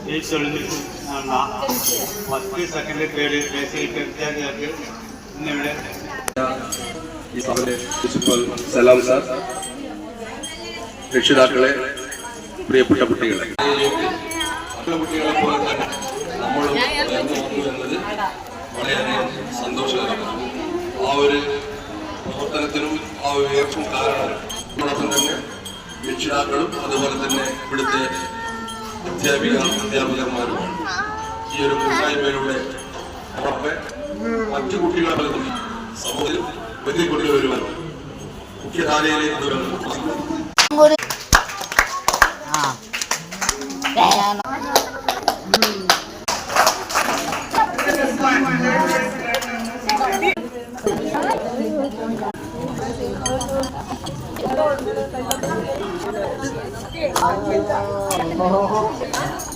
ഈ തൊഴിലിൽ first second third basic വിദ്യാർത്ഥികൾക്ക് ഇന്നിവിടെ ഈ സഭയിലെ പ്രിൻസിപ്പൽ സലാം സാർ, രക്ഷിതാക്കളെ, പ്രിയപ്പെട്ട കുട്ടികളെ, കുട്ടികളെ പോലെ തന്നെ നമ്മൾ എന്നത് വളരെയധികം സന്തോഷകരമാണ്. ആ ഒരു പ്രവർത്തനത്തിനും ആ ഒരു ഉയർച്ചും കാരണം അതോടൊപ്പം തന്നെ രക്ഷിതാക്കളും അതുപോലെ തന്നെ ഇവിടുത്തെ അധ്യാപകന്മാരുമാണ്. ഈ ഒരു കൂട്ടായ്മയിലൂടെ അവർക്ക് മറ്റു കുട്ടികളെ പലതും സമൂഹത്തിൽ വലിയ കുട്ടികൾ വരുവാൻ മുഖ്യധാരയിലേക്ക് Oh,